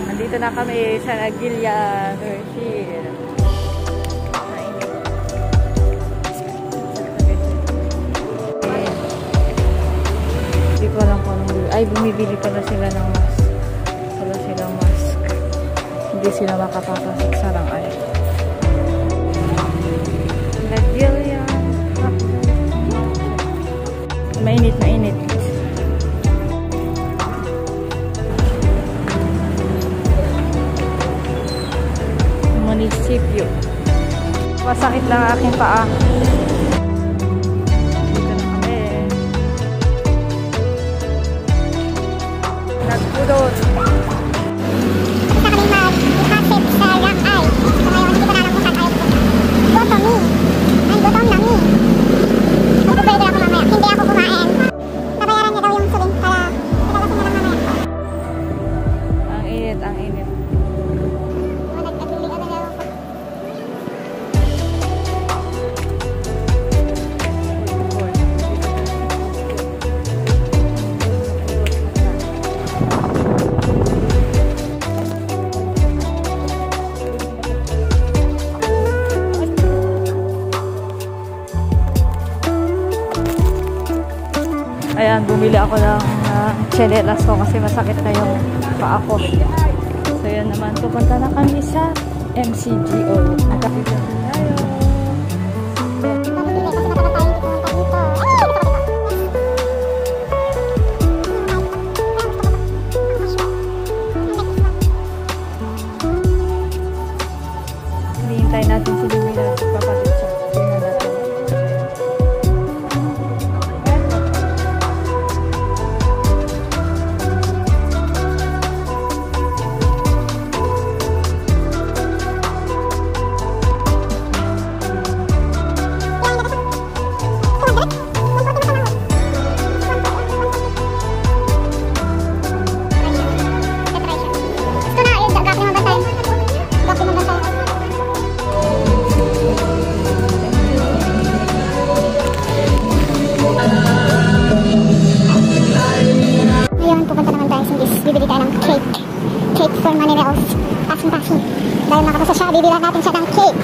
Nandito na kami sa Nagilian, Hershey. Hindi ko alam kung anong bili. Ay, bumibili pala sila ng mask. Wala silang mask. Hindi sila makapapasok sa rangay. Nagilian. Mainit, mainit. Munisipyo. Masakit lang aking paa. Dito na kami. Nagpudot. Isa kami mag-hasip sa Rangay. So ngayon, hindi ko na alam kung saan tayo pupunta. Gutom ni. Ay, gutom na ni. Mag-burger ako mamaya. Hindi ako kumain. Babayaran niya daw yung suling para ilalasin na lang mamaya. Ang init, ang init. Ayan, bumili ako ng chinelas ko kasi masakit na yung paa ko. So yan naman, pupunta na kami sa MCGO. Nakapit na tayo. Hinihintay natin si Lumina at kapatid siya. Tingnan natin. Bibili tayo ng cake for Manileos. Passing. Dahil nakapasa siya, bibilan natin siya ng cake.